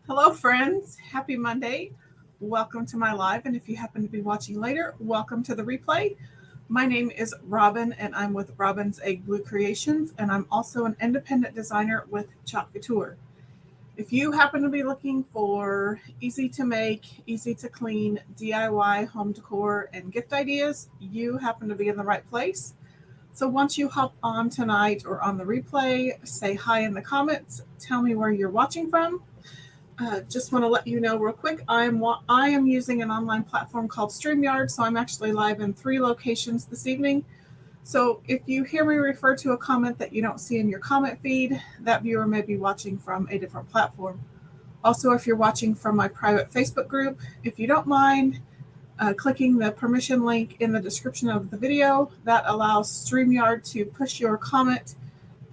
Hello, friends. Happy Monday. Welcome to my live. And if you happen to be watching later, welcome to the replay. My name is Robin, and I'm with Robin's Egg Blue Creations, and I'm also an independent designer with Couture. If you happen to be looking for easy to make, easy to clean DIY home decor and gift ideas, you happen to be in the right place. So once you hop on tonight or on the replay, say hi in the comments, tell me where you're watching from. Just want to let you know real quick, I am using an online platform called StreamYard, so I'm actually live in 3 locations this evening. So if you hear me refer to a comment that you don't see in your comment feed, that viewer may be watching from a different platform. Also, if you're watching from my private Facebook group, if you don't mind clicking the permission link in the description of the video, that allows StreamYard to push your comment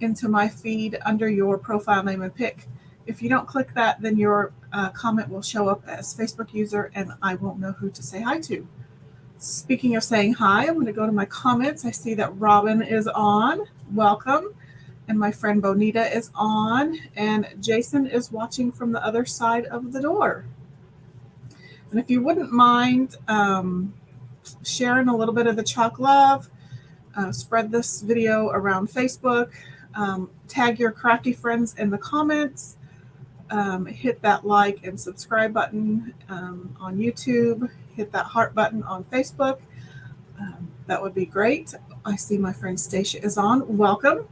into my feed under your profile name and pic. If you don't click that, then your comment will show up as Facebook user and I won't know who to say hi to. Speaking of saying hi, I'm going to go to my comments. I see that Robin is on. Welcome. And my friend Bonita is on. And Jason is watching from the other side of the door. And if you wouldn't mind sharing a little bit of the chalk love, spread this video around Facebook, tag your crafty friends in the comments, hit that like and subscribe button on YouTube, hit that heart button on Facebook. That would be great. I see my friend Stacia is on. Welcome.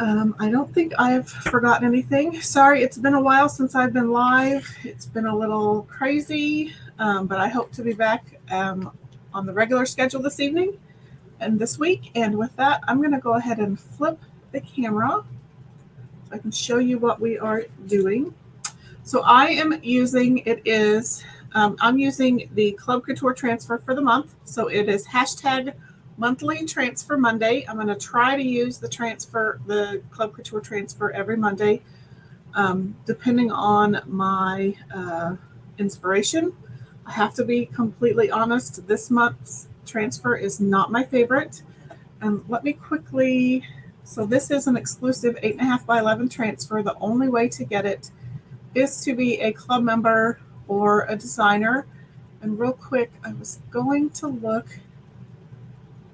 I don't think I've forgotten anything. Sorry, it's been a while since I've been live. It's been a little crazy, but I hope to be back on the regular schedule this evening and this week. And with that, I'm going to go ahead and flip the camera so I can show you what we are doing. So I am using, I'm using the Club Couture transfer for the month. So it is hashtag monthly transfer Monday. I'm going to try to use the Club Couture transfer every Monday, depending on my inspiration. I have to be completely honest. This month's transfer is not my favorite. And let me quickly, so this is an exclusive 8.5 by 11 transfer. The only way to get it is to be a club member or a designer. And real quick, I was going to look.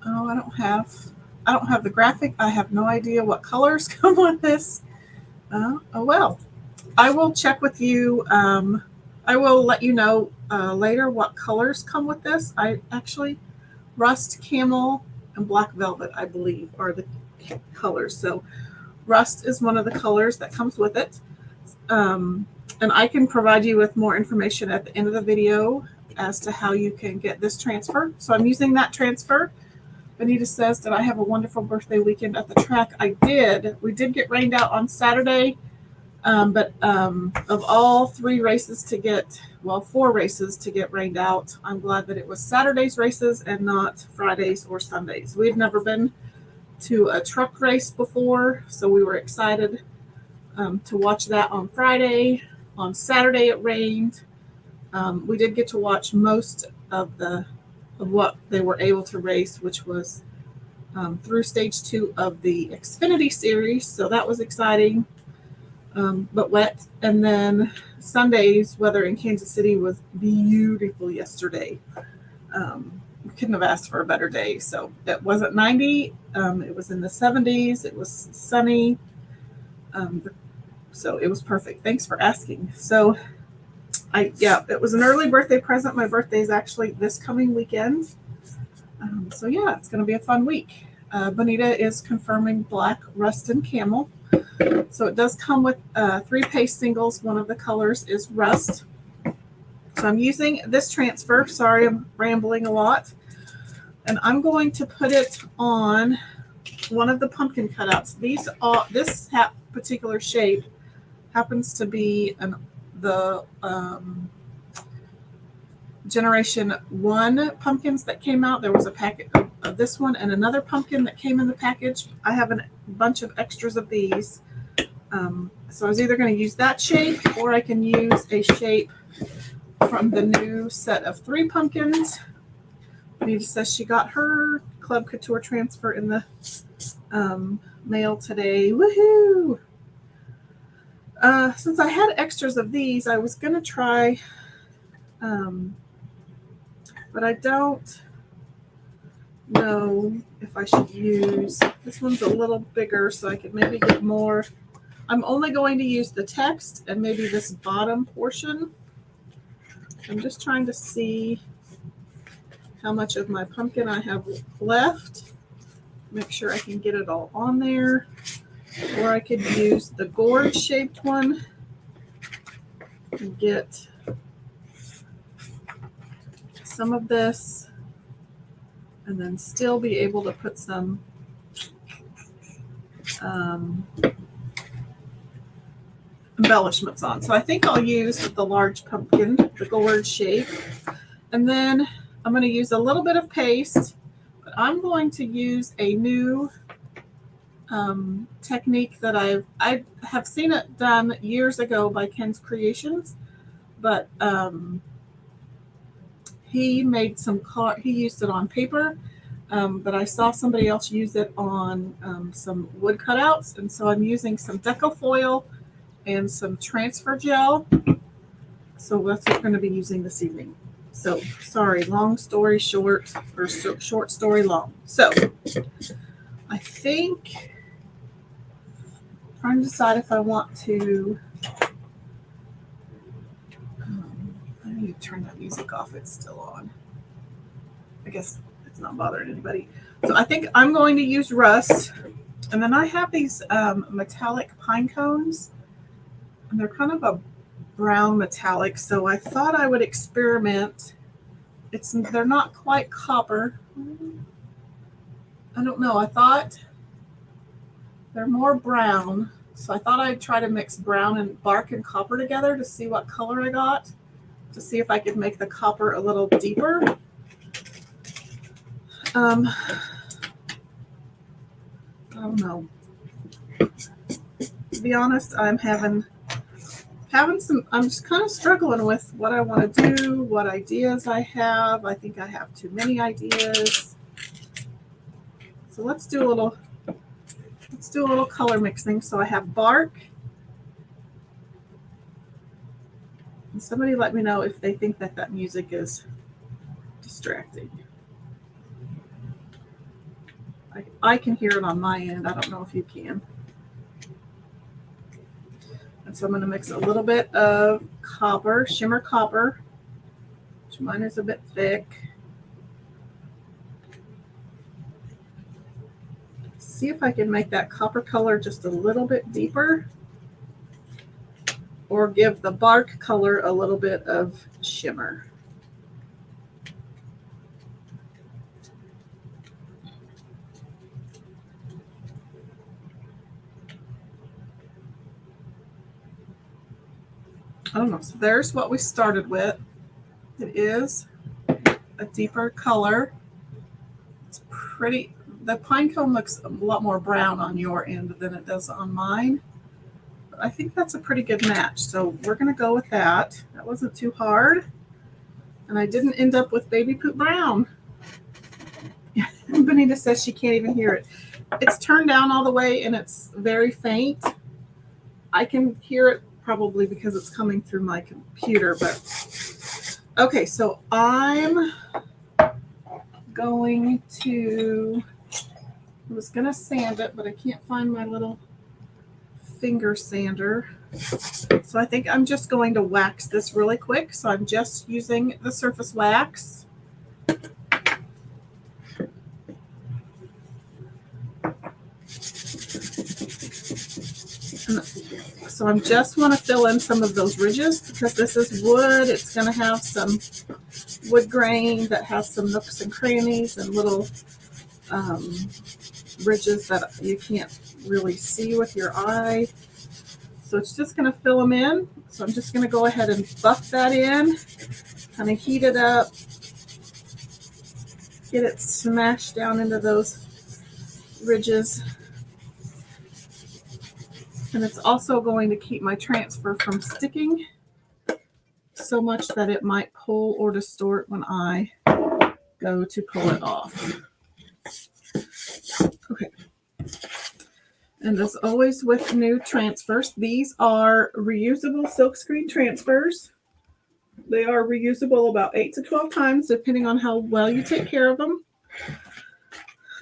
Oh, I don't have the graphic. I have no idea what colors come with this. Oh well, I will check with you. I will let you know later what colors come with this. I actually, rust, camel, and black velvet, I believe, are the colors. So rust is one of the colors that comes with it. And I can provide you with more information at the end of the video as to how you can get this transfer. So I'm using that transfer. Bonita says that I have a wonderful birthday weekend at the track. I did. We did get rained out on Saturday, but of all 4 races to get rained out, I'm glad that it was Saturday's races and not Fridays or Sundays. We'd never been to a truck race before, so we were excited to watch that on Friday. On Saturday it rained. We did get to watch most of what they were able to race, which was through stage 2 of the Xfinity series. So that was exciting, but wet. And then Sunday's weather in Kansas City was beautiful yesterday. We couldn't have asked for a better day. So it wasn't 90. It was in the 70s. It was sunny. So it was perfect. Thanks for asking. So it was an early birthday present. My birthday is actually this coming weekend. So yeah, it's going to be a fun week. Bonita is confirming black, rust, and camel. So it does come with 3 paste singles. One of the colors is rust. So I'm using this transfer. Sorry, I'm rambling a lot. And I'm going to put it on one of the pumpkin cutouts. This particular shape happens to be the Generation 1 pumpkins that came out. There was a packet of this one and another pumpkin that came in the package. I have a bunch of extras of these. So I was either going to use that shape or I can use a shape from the new set of 3 pumpkins. Anita says she got her Club Couture transfer in the mail today. Woohoo! Since I had extras of these, I was going to try, but I don't know if I should use, this one's a little bigger so I could maybe get more. I'm only going to use the text and maybe this bottom portion. I'm just trying to see how much of my pumpkin I have left. Make sure I can get it all on there. Or I could use the gourd shaped one and get some of this and then still be able to put some embellishments on. So I think I'll use the large pumpkin, the gourd shape. And then I'm going to use a little bit of paste, but I'm going to use a new technique that I have seen it done years ago by Ken's Creations, but he made some he used it on paper, but I saw somebody else use it on some wood cutouts, and so I'm using some decofoil and some transfer gel. So that's what we're going to be using this evening. So sorry, long story short, or short story long. So I think I'm trying to decide if I want to. I need to turn that music off. It's still on. I guess it's not bothering anybody. So I think I'm going to use rust. And then I have these metallic pine cones. And they're kind of a brown metallic. So I thought I would experiment. They're not quite copper. I don't know. I thought they're more brown. So I thought I'd try to mix brown and bark and copper together to see what color I got. To see if I could make the copper a little deeper. I don't know. To be honest, I'm having some, I'm just kind of struggling with what I want to do, what ideas I have. I think I have too many ideas. So let's do a little color mixing. So I have bark. And somebody let me know if they think that music is distracting. I can hear it on my end. I don't know if you can. And so I'm going to mix a little bit of copper, shimmer copper, which mine is a bit thick. See if I can make that copper color just a little bit deeper, or give the bark color a little bit of shimmer. I don't know. So there's what we started with. It is a deeper color. It's pretty. The pine cone looks a lot more brown on your end than it does on mine. But I think that's a pretty good match. So we're going to go with that. That wasn't too hard. And I didn't end up with baby poop brown. Benita says she can't even hear it. It's turned down all the way and it's very faint. I can hear it probably because it's coming through my computer, but okay, so I'm going to, I was going to sand it, but I can't find my little finger sander. So I think I'm just going to wax this really quick. So I'm just using the surface wax. So I just want to fill in some of those ridges because this is wood. It's going to have some wood grain that has some nooks and crannies and little ridges that you can't really see with your eye. So it's just going to fill them in. So I'm just going to go ahead and buff that in, kind of heat it up, get it smashed down into those ridges. And it's also going to keep my transfer from sticking so much that it might pull or distort when I go to pull it off. Okay. And as always with new transfers, these are reusable silkscreen transfers. They are reusable about 8 to 12 times, depending on how well you take care of them.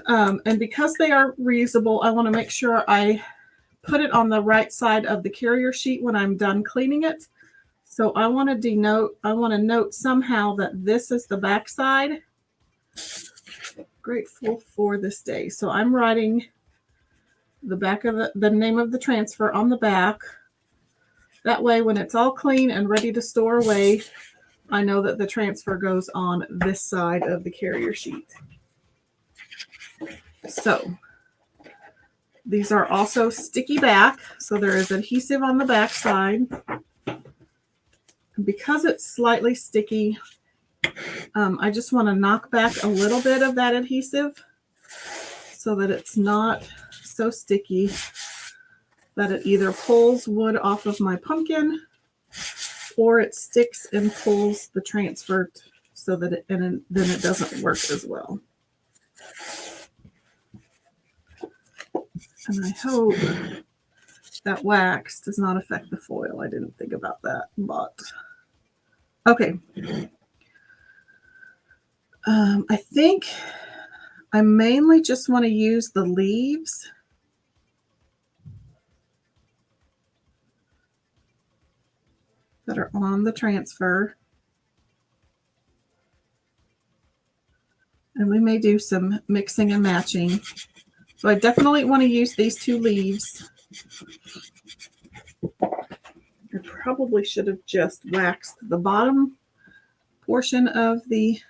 And because they are reusable, I want to make sure I put it on the right side of the carrier sheet when I'm done cleaning it. So I want to note somehow that this is the back side. Grateful for this day. So I'm writing the back of the name of the transfer on the back. That way, when it's all clean and ready to store away, I know that the transfer goes on this side of the carrier sheet. So these are also sticky back. So there is adhesive on the back side. Because it's slightly sticky, I just want to knock back a little bit of that adhesive so that it's not so sticky that it either pulls wood off of my pumpkin or it sticks and pulls the transfer so that then it doesn't work as well. And I hope that wax does not affect the foil. I didn't think about that, but okay. I think I mainly just want to use the leaves. That are on the transfer. And we may do some mixing and matching. So I definitely want to use these two leaves. I probably should have just waxed the bottom portion of the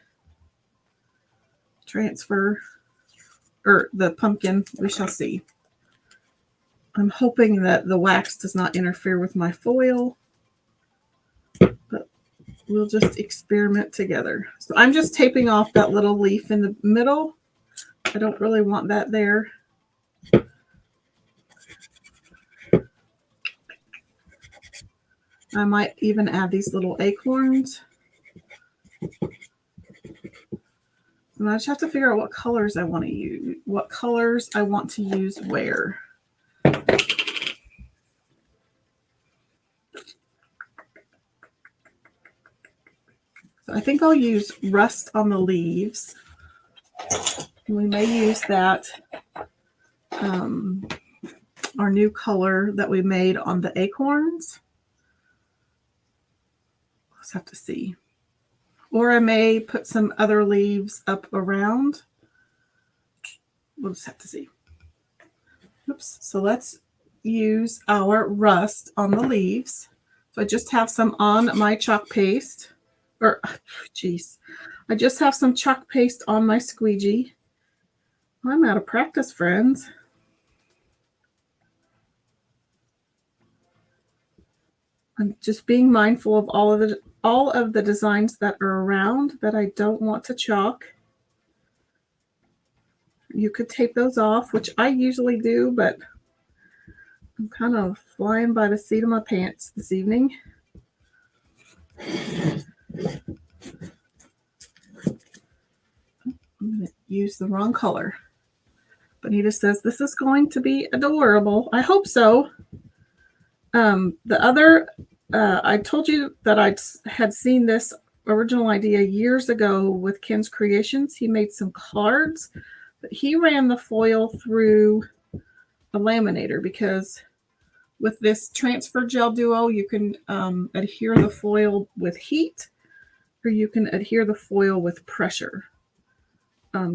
transfer, or the pumpkin. We shall see. I'm hoping that the wax does not interfere with my foil, but we'll just experiment together. So I'm just taping off that little leaf in the middle. I don't really want that there. I might even add these little acorns. And I just have to figure out what colors I want to use, what colors I want to use where. So I think I'll use rust on the leaves. We may use that, our new color that we made on the acorns. Let's have to see. Or I may put some other leaves up around. We'll just have to see. Oops. So let's use our rust on the leaves. So I just have some on my chalk paste. Or, geez. I just have some chalk paste on my squeegee. I'm out of practice, friends. I'm just being mindful of all of the designs that are around that I don't want to chalk. You could tape those off, which I usually do, but I'm kind of flying by the seat of my pants this evening. I'm going to use the wrong color. Bonita says, this is going to be adorable. I hope so. The other, I told you that I had seen this original idea years ago with Ken's Creations. He made some cards, but he ran the foil through a laminator because with this transfer gel duo, you can adhere the foil with heat or you can adhere the foil with pressure.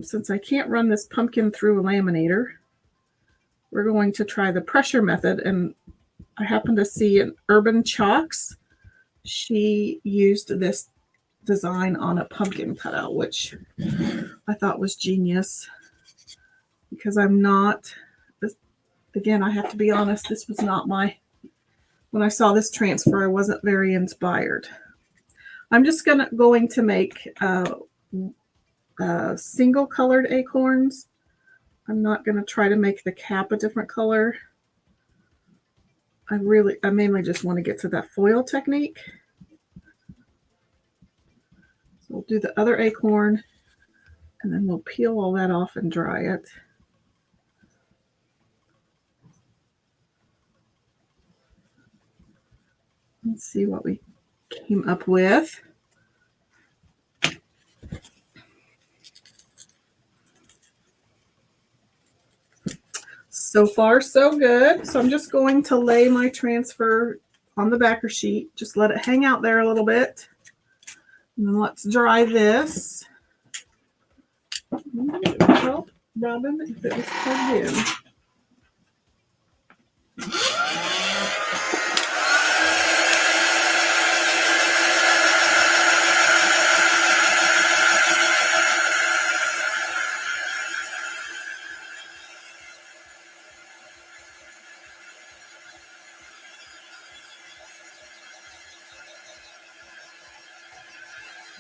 Since I can't run this pumpkin through a laminator, we're going to try the pressure method. And I happened to see in Urban Chalks, she used this design on a pumpkin cutout, which I thought was genius because I'm not, again, I have to be honest, this was not when I saw this transfer, I wasn't very inspired. I'm just going to make single colored acorns. I'm not going to try to make the cap a different color. I mainly just want to get to that foil technique. So we'll do the other acorn and then we'll peel all that off and dry it. Let's see what we came up with. So far, so good. So I'm just going to lay my transfer on the backer sheet. Just let it hang out there a little bit. And then let's dry this. It would help, Robin, if it was plugged in.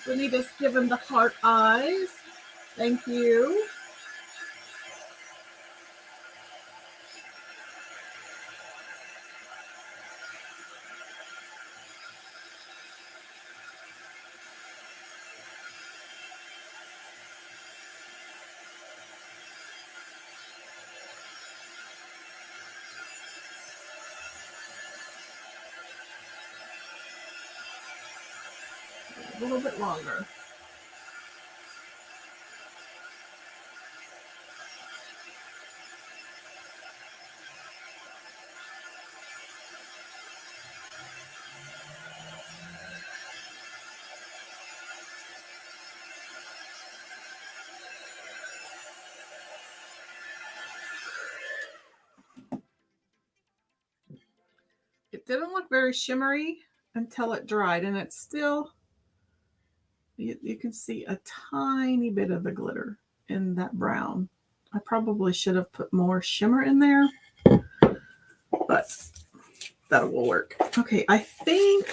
We need to give him the heart eyes. Thank you. A little bit longer. It didn't look very shimmery until it dried, and it's still, you can see a tiny bit of the glitter in that brown. I probably should have put more shimmer in there, but that will work. Okay, I think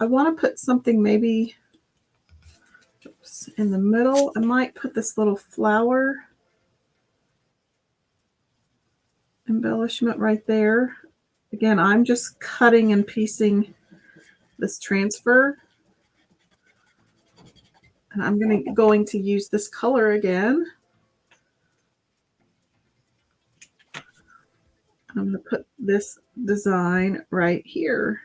I want to put something maybe in the middle. I might put this little flower embellishment right there. Again, I'm just cutting and piecing this transfer. And I'm going to use this color again. I'm going to put this design right here.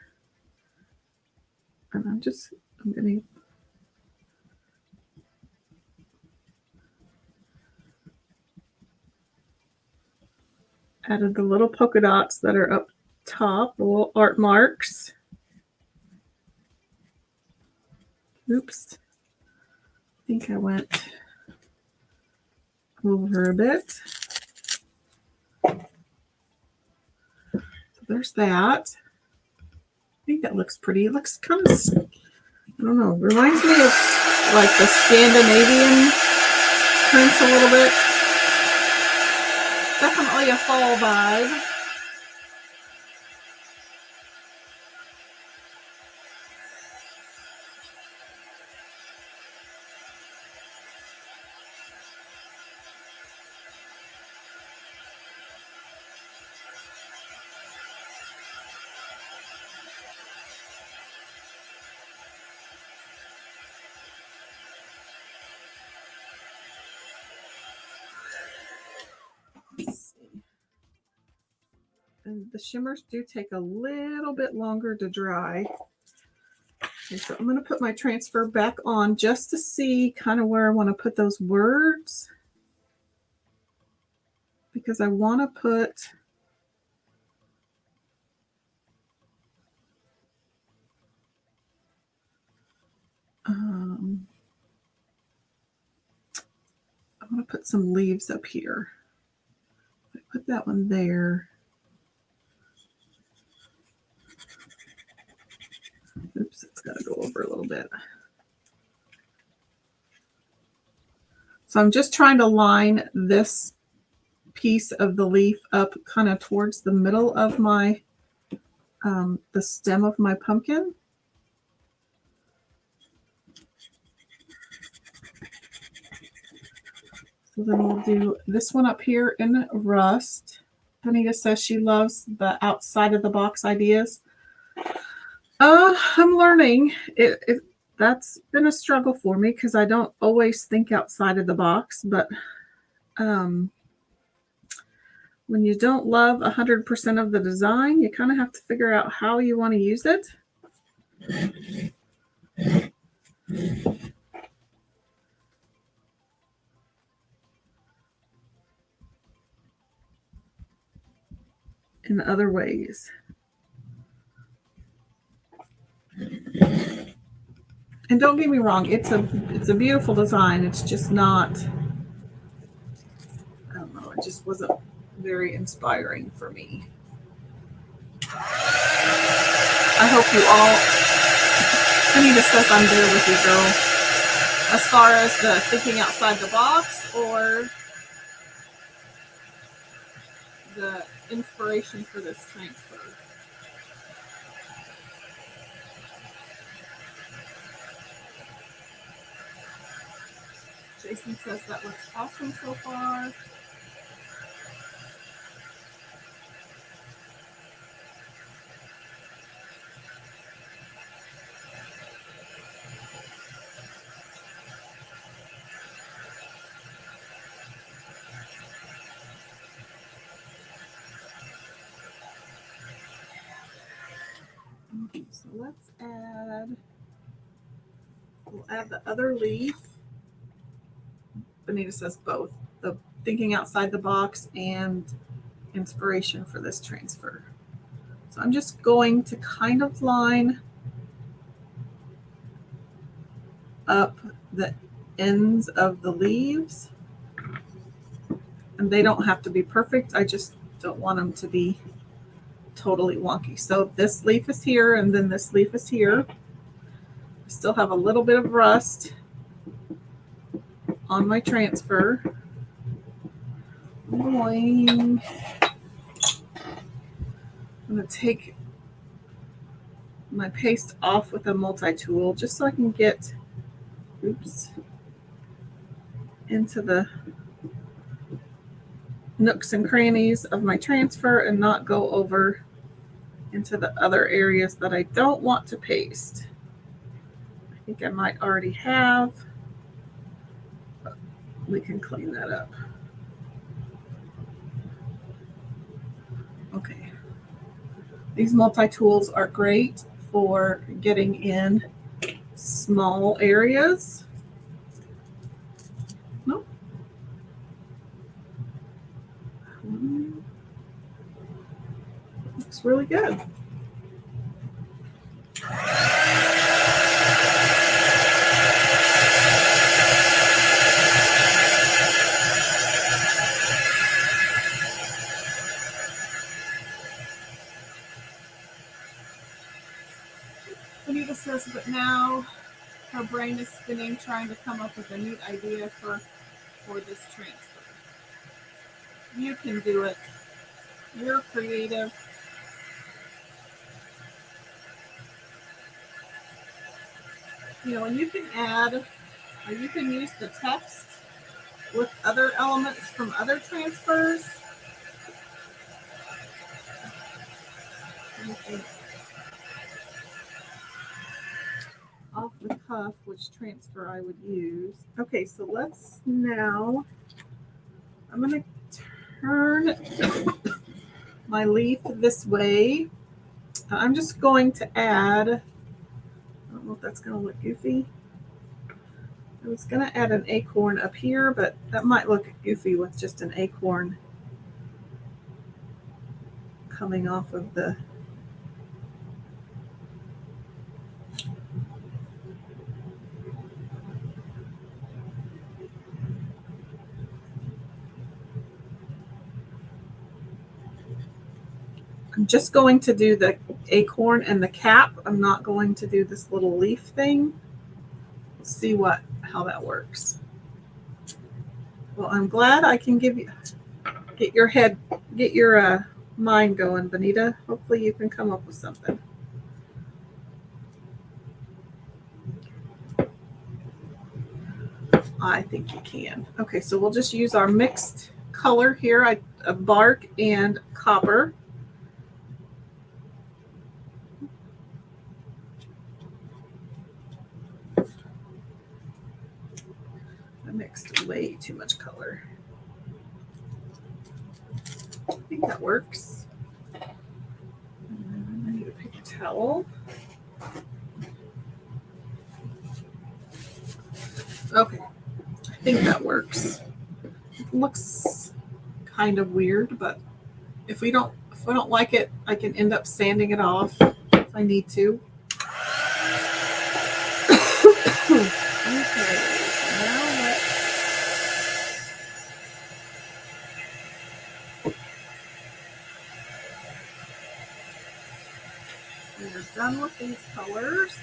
And I'm going to added the little polka dots that are up top, the little art marks. Oops. I think I went over a bit. So there's that. I think that looks pretty. It looks kind of, I don't know, reminds me of like the Scandinavian prints a little bit. Definitely a fall vibe. And the shimmers do take a little bit longer to dry. Okay, so I'm going to put my transfer back on just to see kind of where I want to put those words. Because I want to put I want to put some leaves up here. I put that one there. Oops, it's got to go over a little bit. So I'm just trying to line this piece of the leaf up kind of towards the middle of my, the stem of my pumpkin. So then we'll do this one up here in rust. Anita says she loves the outside of the box ideas. I'm learning. That's been a struggle for me because I don't always think outside of the box, but when you don't love 100% of the design, you kind of have to figure out how you want to use it. In other ways. And don't get me wrong, it's a beautiful design. It's just not, I don't know, it just wasn't very inspiring for me. I hope you all, Anita says I'm there with you, girl. As far as the thinking outside the box or the inspiration for this transfer. Jason says that looks awesome so far. Okay, so let's we'll add the other leaf. Bonita says both, the thinking outside the box and inspiration for this transfer. So I'm just going to kind of line up the ends of the leaves. And they don't have to be perfect. I just don't want them to be totally wonky. So this leaf is here and then this leaf is here. I still have a little bit of rust on my transfer. I'm going to take my paste off with a multi-tool just so I can get, into the nooks and crannies of my transfer and not go over into the other areas that I don't want to paste. I think I might already have, but we can clean that up. Okay. These multi-tools are great for getting in small areas. Nope. Looks really good. Anita says, but now her brain is spinning trying to come up with a neat idea for this transfer. You can do it. You're creative. You know, and you can add, or you can use the text with other elements from other transfers. Off the cuff, which transfer I would use. Okay, so let's now, I'm going to turn my leaf this way. I'm just going to add, I don't know if that's going to look goofy. I was going to add an acorn up here, but that might look goofy with just an acorn coming off of the I'm just going to do the acorn and the cap. I'm not going to do this little leaf thing. Let's see how that works. Well, I'm glad I can get your mind going, Bonita. Hopefully you can come up with something. I think you can. Okay, so we'll just use our mixed color here of bark and copper. I mixed way too much color. think that works. I need a paper towel. Okay, I think that works. It looks kind of weird, but if I don't like it, I can end up sanding it off if I need to. Okay, so now we're done with these colors.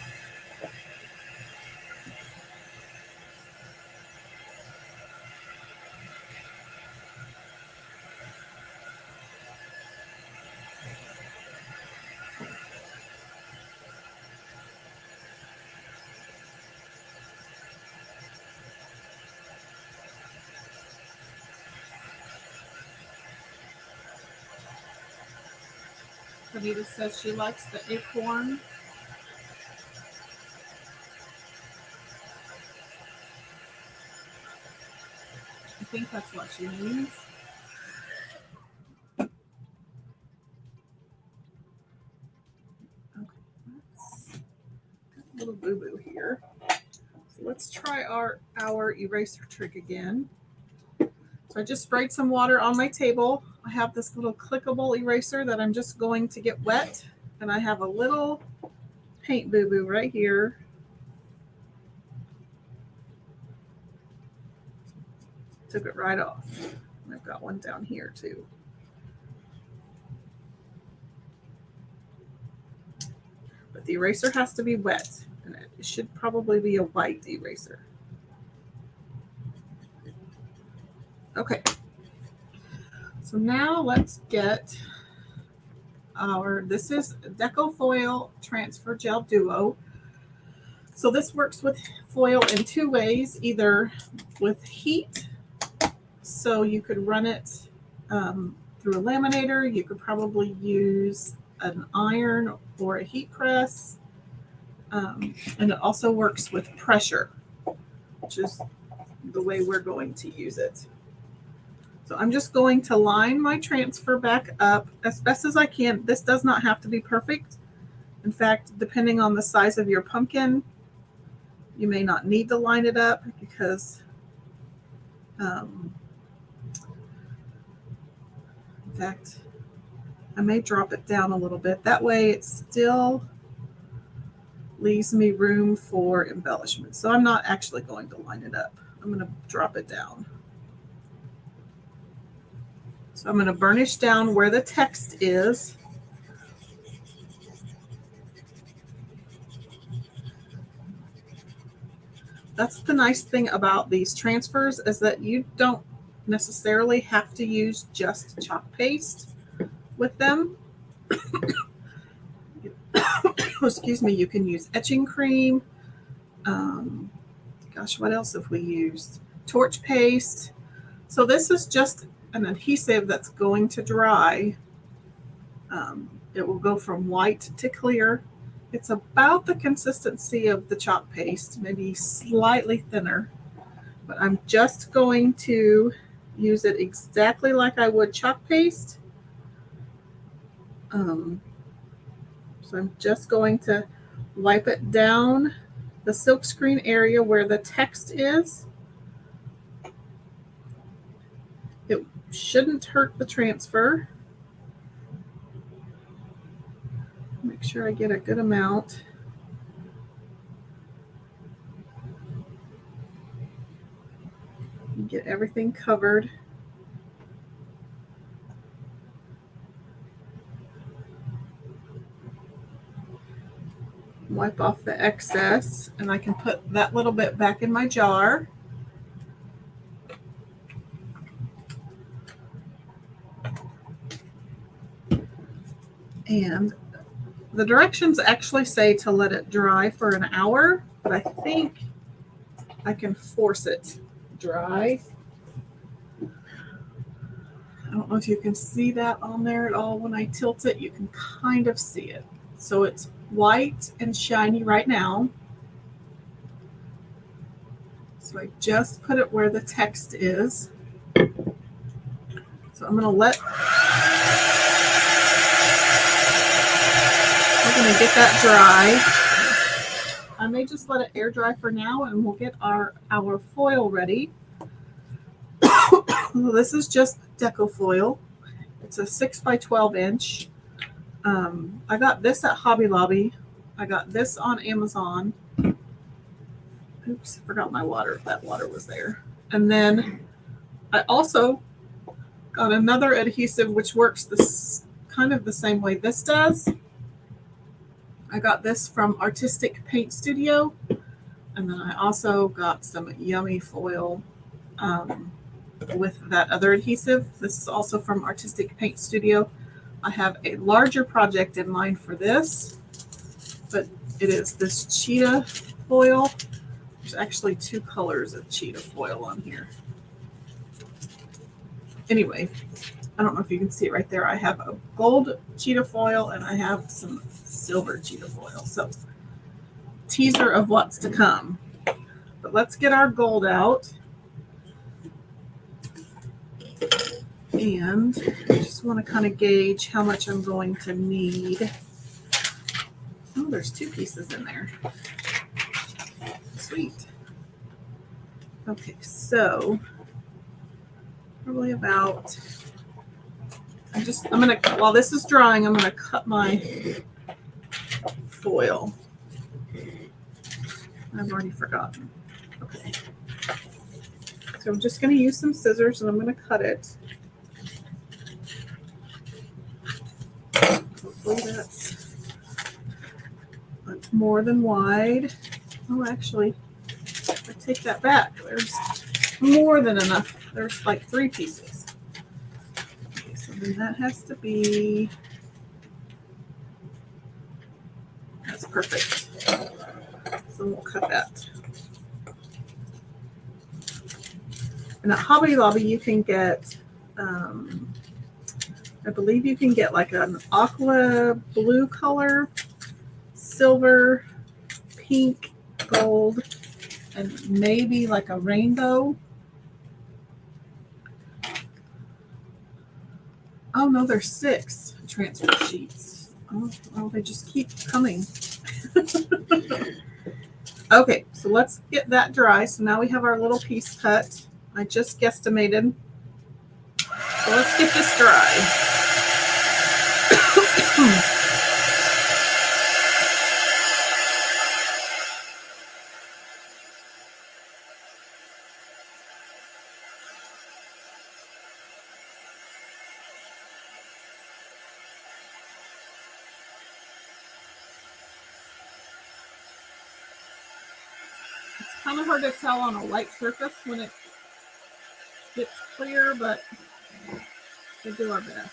Anita says she likes the acorn. I think that's what she means. Okay, a little boo-boo here. So let's try our eraser trick again. So I just sprayed some water on my table. I have this little clickable eraser that I'm just going to get wet. And I have a little paint boo-boo right here. Took it right off. And I've got one down here too. But the eraser has to be wet. And it should probably be a white eraser. Okay. So now let's get this is Decofoil Transfer Gel Duo. So this works with foil in two ways, either with heat, so you could run it through a laminator. You could probably use an iron or a heat press. And it also works with pressure, which is the way we're going to use it. So I'm just going to line my transfer back up as best as I can. This does not have to be perfect. In fact, depending on the size of your pumpkin, you may not need to line it up because in fact, I may drop it down a little bit. That way it still leaves me room for embellishment. So I'm not actually going to line it up. I'm going to drop it down. So I'm going to burnish down where the text is. That's the nice thing about these transfers, is that you don't necessarily have to use just chalk paste with them. Excuse me, you can use etching cream. Gosh, what else have we used? Torch paste. So this is just an adhesive that's going to dry. It will go from white to clear. It's about the consistency of the chalk paste, maybe slightly thinner, but I'm just going to use it exactly like I would chalk paste. So I'm just going to wipe it down the silkscreen area where the text is. It shouldn't hurt the transfer. Make sure I get a good amount. Get everything covered. Wipe off the excess, and I can put that little bit back in my jar. And the directions actually say to let it dry for an hour, but I think I can force it dry. I don't know if you can see that on there at all. When I tilt it, you can kind of see it. So it's white and shiny right now. So I just put it where the text is. So I'm going to let going to get that dry. I may just let it air dry for now, and we'll get our foil ready. This is just decofoil. It's a 6 by 12 inch. I got this at Hobby Lobby. I got this on Amazon. Oops, forgot my water. That water was there. And then I also got another adhesive which works this kind of the same way this does. I got this from Artistic Paint Studio. And then I also got some yummy foil with that other adhesive. This is also from Artistic Paint Studio. I have a larger project in mind for this, but it is this cheetah foil. There's actually 2 colors of cheetah foil on here. Anyway, I don't know if you can see it right there. I have a gold cheetah foil and I have some silver cheetah foil. So, teaser of what's to come. But let's get our gold out. And I just want to kind of gauge how much I'm going to need. Oh, there's 2 pieces in there. Sweet. Okay, so probably about, while this is drying, I'm gonna cut my foil. I've already forgotten. Okay. So I'm just gonna use some scissors and I'm gonna cut it. Hopefully that's more than wide. Oh, actually, I take that back. There's more than enough. There's like 3 pieces. Okay, so then that has to be, that's perfect. So we'll cut that. And at Hobby Lobby, you can get, I believe you can get like an aqua blue color, silver, pink, gold, and maybe like a rainbow. Oh no, there's 6 transfer sheets. Oh, well, they just keep coming. Okay, so let's get that dry. So now we have our little piece cut. I just guesstimated. So let's get this dry. It's kind of hard to tell on a light surface when it gets clear, but we'll do our best.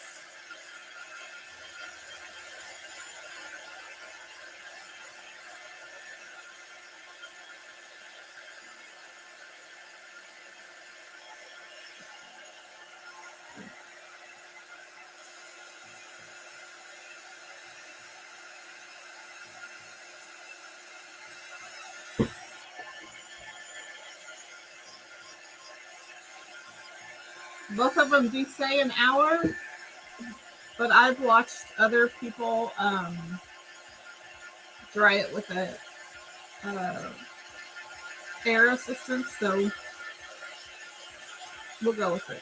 Both of them do say an hour, but I've watched other people dry it with a air assistant, so we'll go with it.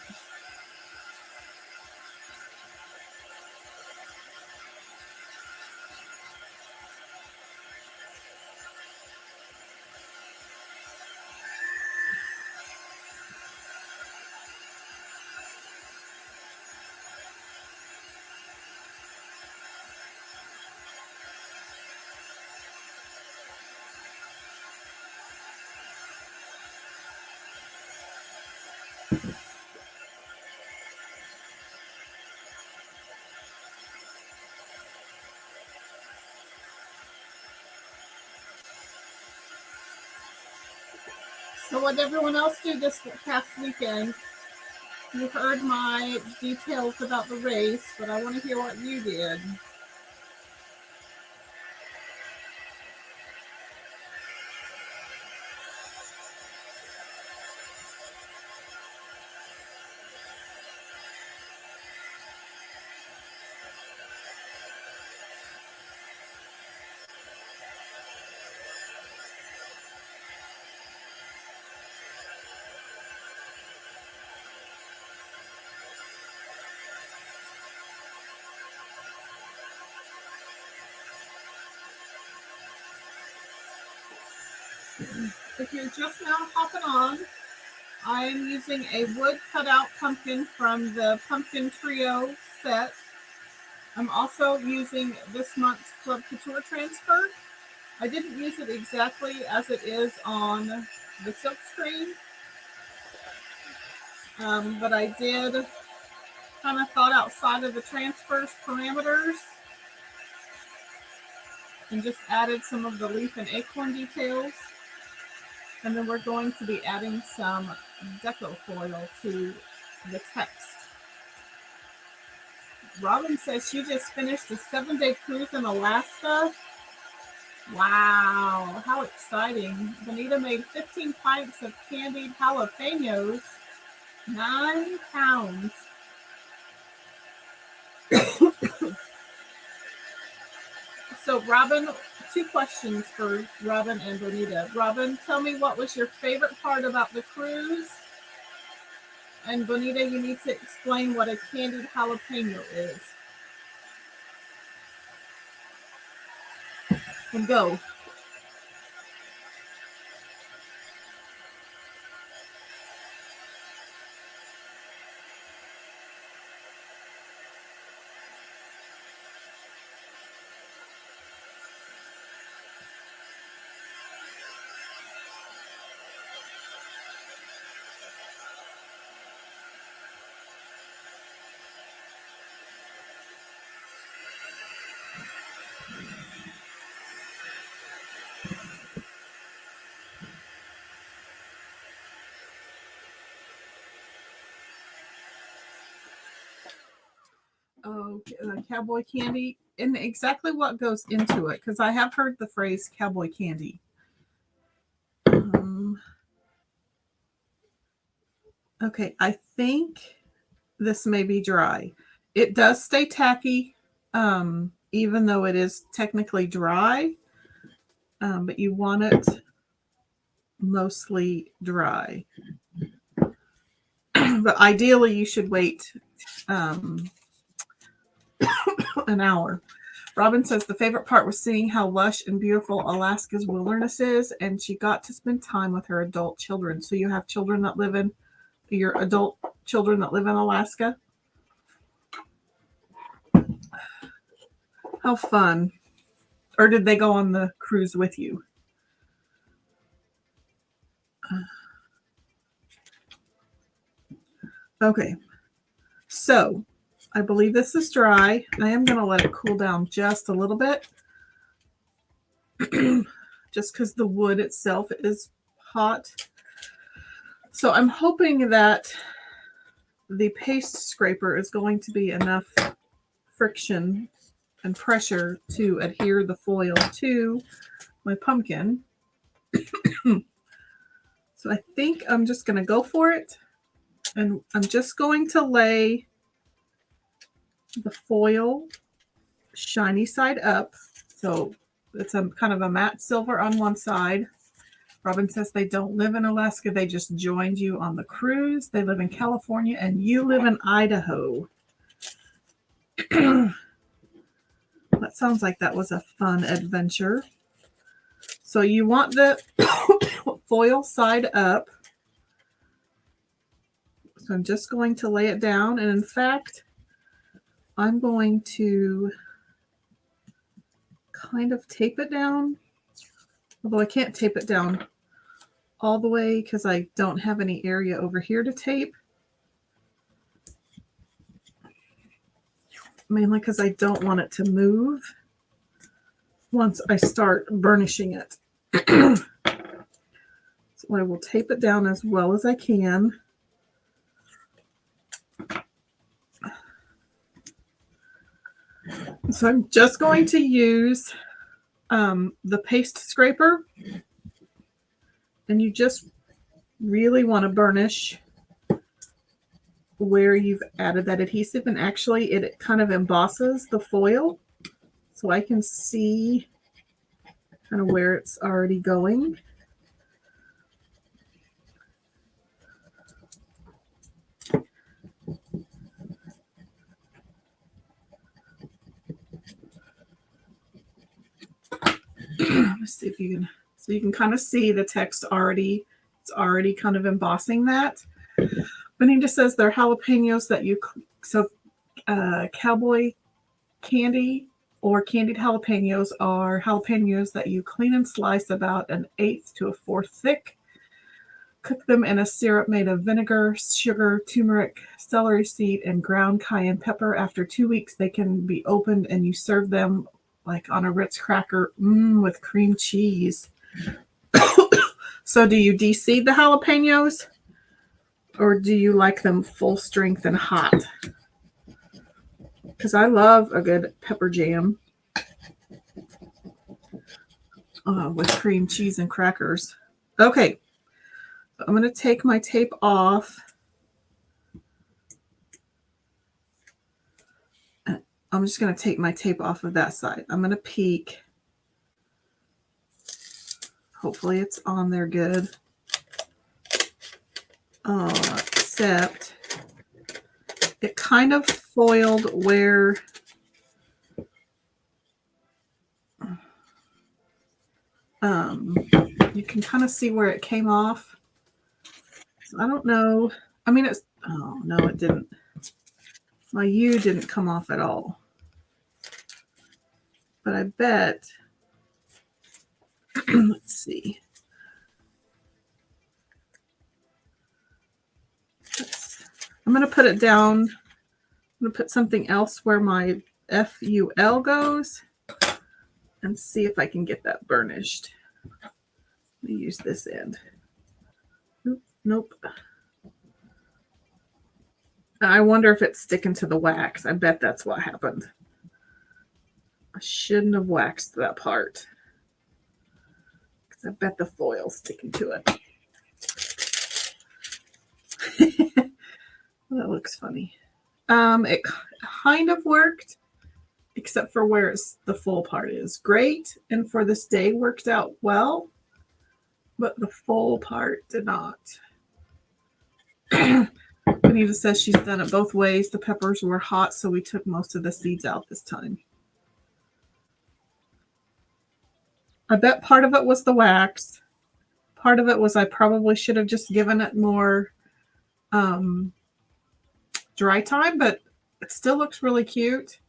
So what did everyone else do this past weekend? You heard my details about the race, but I want to hear what you did. If you're just now hopping on, I am using a wood cutout pumpkin from the Pumpkin Trio set. I'm also using this month's Club Couture transfer. I didn't use it exactly as it is on the Silkscreen, but I did kind of thought outside of the transfer's parameters and just added some of the leaf and acorn details. And then we're going to be adding some decofoil to the text. Robin says she just finished a 7-day cruise in Alaska. Wow, how exciting. Bonita made 15 pints of candied jalapenos, 9 pounds. So Robin, 2 questions for Robin and Bonita. Robin, tell me what was your favorite part about the cruise? And Bonita, you need to explain what a candied jalapeno is. And go. Oh, cowboy candy, and exactly what goes into it, because I have heard the phrase cowboy candy. Okay, I think this may be dry. It does stay tacky, even though it is technically dry, but you want it mostly dry. But ideally, you should wait an hour. Robin says the favorite part was seeing how lush and beautiful Alaska's wilderness is, and she got to spend time with her adult children. So you have children that live in your adult children that live in Alaska. How fun. Or did they go on the cruise with you? Okay. So I believe this is dry. I am going to let it cool down just a little bit. Just because the wood itself is hot. So I'm hoping that the paste scraper is going to be enough friction and pressure to adhere the foil to my pumpkin. So I think I'm just going to go for it. And I'm just going to lay the foil shiny side up. So it's a kind of a matte silver on one side. Robin says they don't live in Alaska. They just joined you on the cruise. They live in California and you live in Idaho. That sounds like that was a fun adventure. So you want the foil side up. So I'm just going to lay it down. And in fact, I'm going to kind of tape it down. Although I can't tape it down all the way because I don't have any area over here to tape. Mainly because I don't want it to move once I start burnishing it. So I will tape it down as well as I can. So I'm just going to use the paste scraper. And you just really want to burnish where you've added that adhesive. And actually it kind of embosses the foil. So I can see kind of where it's already going. Let's see if So you can kind of see the text already. It's already kind of embossing that. Benita says they're jalapenos that you, cowboy candy or candied jalapenos are jalapenos that you clean and slice about 1/8 to 1/4 thick. Cook them in a syrup made of vinegar, sugar, turmeric, celery seed, and ground cayenne pepper. After 2 weeks, they can be opened and you serve them like on a Ritz cracker with cream cheese. So do you de-seed the jalapenos or do you like them full strength and hot? Because I love a good pepper jam with cream cheese and crackers. Okay. I'm going to take my tape off. I'm just going to take my tape off of that side. I'm going to peek. Hopefully it's on there good. Except it kind of foiled where you can kind of see where it came off. So I don't know. I mean, it's, oh no, it didn't. My U didn't come off at all. But I bet, let's see. I'm going to put it down. I'm going to put something else where my FUL goes and see if I can get that burnished. Let me use this end. Nope. I wonder if it's sticking to the wax. I bet that's what happened. I shouldn't have waxed that part because I bet the foil's sticking to it. That looks funny. It kind of worked, except for where the full part is. Great, and for this day worked out well, but the full part did not. Benita says she's done it both ways. The peppers were hot, so we took most of the seeds out this time. I bet part of it was the wax. Part of it was I probably should have just given it more dry time, but it still looks really cute,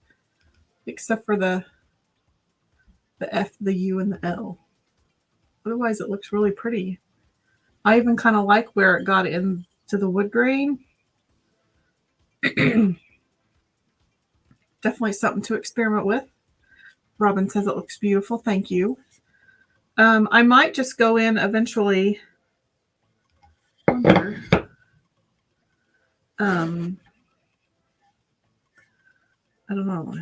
except for the F, the U, and the L. Otherwise, it looks really pretty. I even kind of like where it got into the wood grain. Definitely something to experiment with. Robin says it looks beautiful. Thank you. I might just go in eventually. I don't know.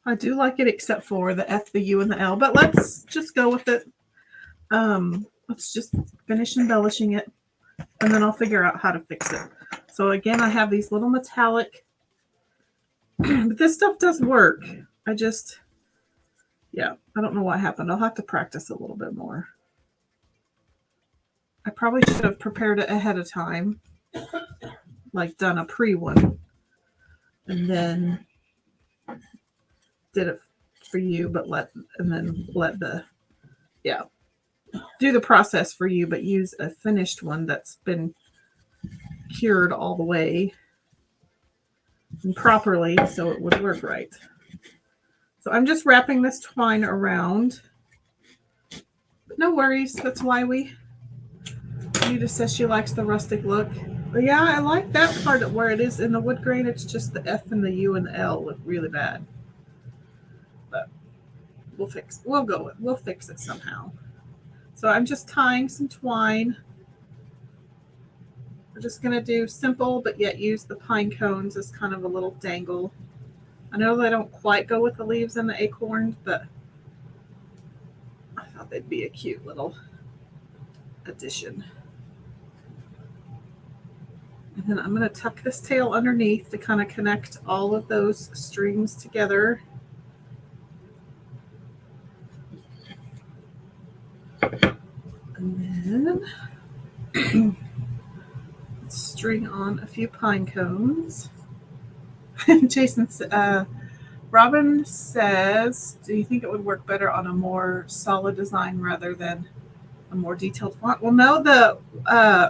I do like it except for the F, the U, and the L, but let's just go with it. Let's just finish embellishing it, and then I'll figure out how to fix it. So again, I have these little metallic, but this stuff does work. I don't know what happened. I'll have to practice a little bit more. I probably should have prepared it ahead of time, like done a pre-one, and then did it for you, but do the process for you, but use a finished one that's been cured all the way and properly so it would work right. So I'm just wrapping this twine around. But no worries. That's why Anita says she likes the rustic look. But yeah, I like that part of where it is in the wood grain. It's just the F and the U and the L look really bad. But we'll fix it somehow. So I'm just tying some twine. We're just going to do simple, but yet use the pine cones as kind of a little dangle. I know they don't quite go with the leaves and the acorns, but I thought they'd be a cute little addition. And then I'm going to tuck this tail underneath to kind of connect all of those strings together. And then string on a few pine cones. Jason's Robin says, do you think it would work better on a more solid design rather than a more detailed font? Well, no, the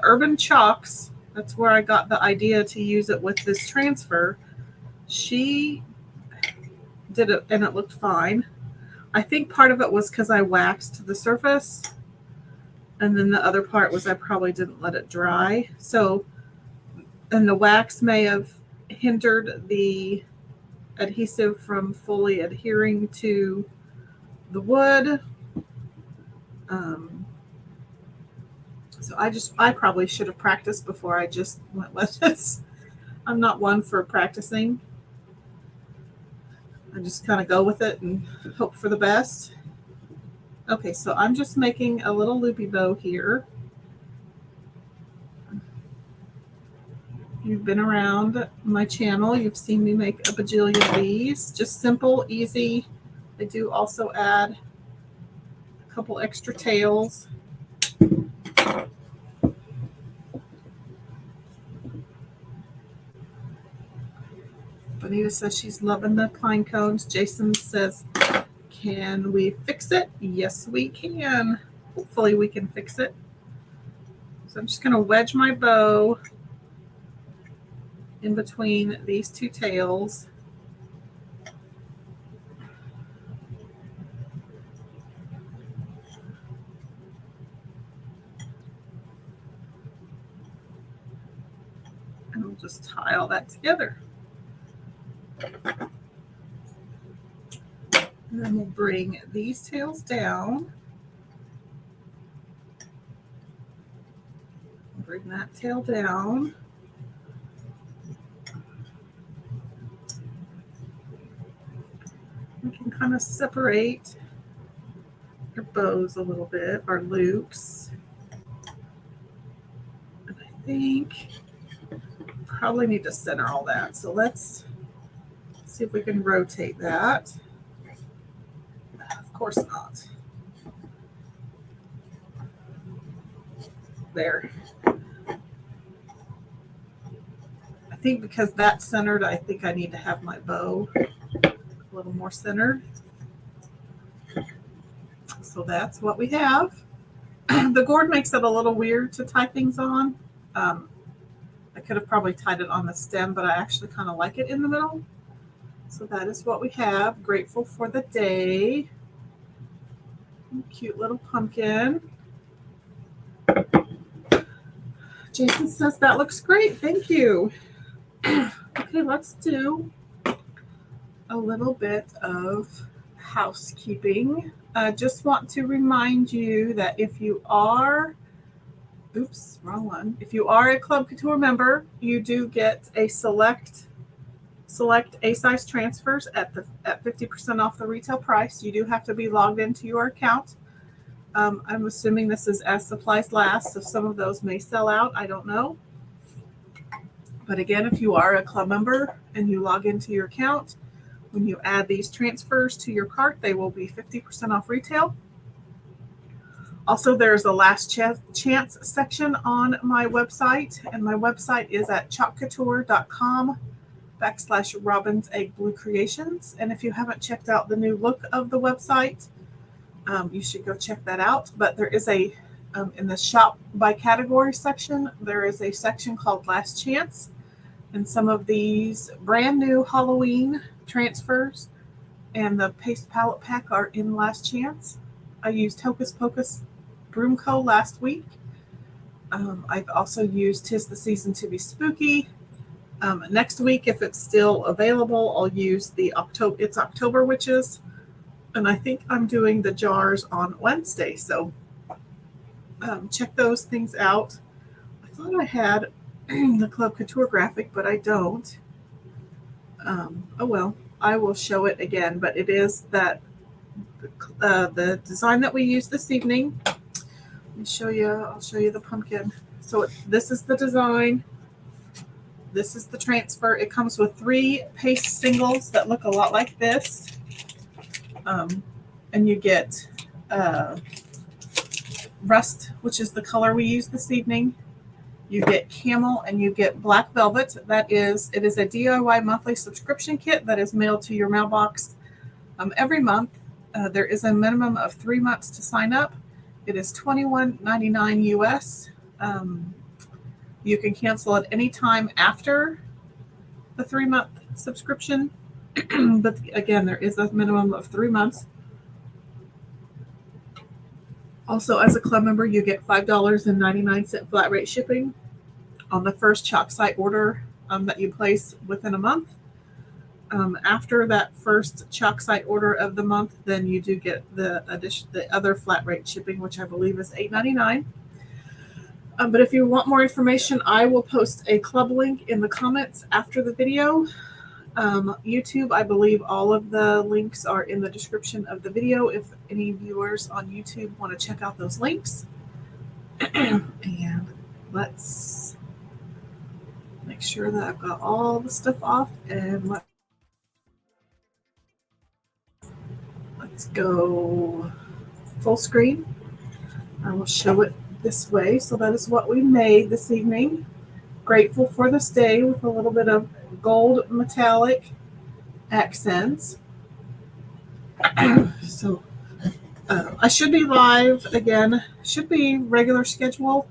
Urban Chalks, that's where I got the idea to use it with this transfer. She did it and it looked fine. I think part of it was because I waxed the surface, and then the other part was I probably didn't let it dry. So, and the wax may have hindered the adhesive from fully adhering to the wood. So I probably should have practiced before I just went with this. I'm not one for practicing. I just kind of go with it and hope for the best. Okay, so I'm just making a little loopy bow here. You've been around my channel, you've seen me make a bajillion of these. Just simple, easy. I do also add a couple extra tails. Bonita says she's loving the pine cones. Jason says, can we fix it? Yes, we can. Hopefully we can fix it. So I'm just going to wedge my bow in between these two tails. And we'll just tie all that together. And then we'll bring these tails down. Bring that tail down. We can kind of separate our bows a little bit, our loops. And I think probably need to center all that. So let's see if we can rotate that. Of course not. There. I think because that's centered, I think I need to have my bow a little more centered. So that's what we have. The gourd makes it a little weird to tie things on. I could have probably tied it on the stem, but I actually kind of like it in the middle. So that is what we have. Grateful for the day. Cute little pumpkin. Jason says that looks great. Thank you. Okay, let's do a little bit of housekeeping. I just want to remind you that if you are, oops, wrong one. If you are a Club Couture member, you do get a select A-size transfers at 50% off the retail price. You do have to be logged into your account. I'm assuming this is as supplies last, so some of those may sell out. I don't know. But again, if you are a club member and you log into your account, when you add these transfers to your cart, they will be 50% off retail. Also, there's a last chance section on my website, and my website is at chalkcouture.com/Robin's Egg Blue Creations. And if you haven't checked out the new look of the website, you should go check that out. But there is a, in the shop by category section, there is a section called Last Chance. And some of these brand new Halloween transfers and the paste palette pack are in Last Chance. I used Hocus Pocus Broom Co. last week. I've also used 'Tis the Season to Be Spooky. Next week, if it's still available, I'll use the It's October Witches. And I think I'm doing the jars on Wednesday. So check those things out. I thought I had the Club Couture graphic, but I don't. Oh well, I will show it again. But it is that the design that we used this evening. Let me show you. I'll show you the pumpkin. So this is the design. This is the transfer. It comes with 3 paste singles that look a lot like this. And you get rust, which is the color we use this evening. You get camel and you get black velvet. It is a DIY monthly subscription kit that is mailed to your mailbox every month. There is a minimum of 3 months to sign up. It is $21.99 US. You can cancel at any time after the 3-month subscription, but again, there is a minimum of 3 months. Also, as a club member, you get $5.99 flat rate shipping on the first chalk site order that you place within a month. After that first chalk site order of the month, then you do get the other flat rate shipping, which I believe is $8.99. But if you want more information, I will post a club link in the comments after the video. YouTube, I believe all of the links are in the description of the video if any viewers on YouTube want to check out those links. And let's make sure that I've got all the stuff off, and let's go full screen. I will show it this way. So that is what we made this evening. Grateful for this day with a little bit of gold metallic accents. So I should be live again. Should be regular schedule.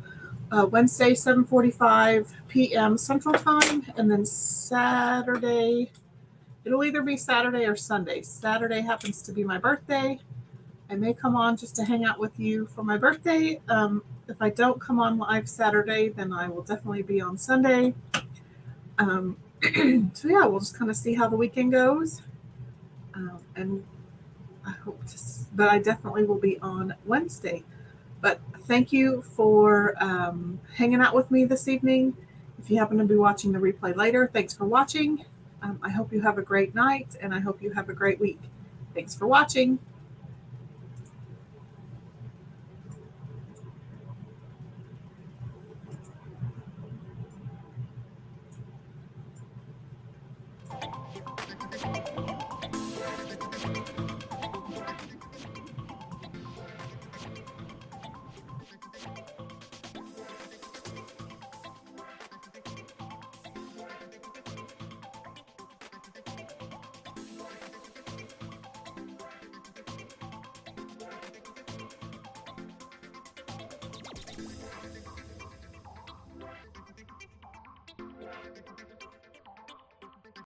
Wednesday, 7:45 p.m. Central Time, and then Saturday. It'll either be Saturday or Sunday. Saturday happens to be my birthday. I may come on just to hang out with you for my birthday. If I don't come on live Saturday, then I will definitely be on Sunday. So yeah, we'll just kind of see how the weekend goes. And I hope but I definitely will be on Wednesday. But thank you for hanging out with me this evening. If you happen to be watching the replay later, thanks for watching. I hope you have a great night, and I hope you have a great week. Thanks for watching.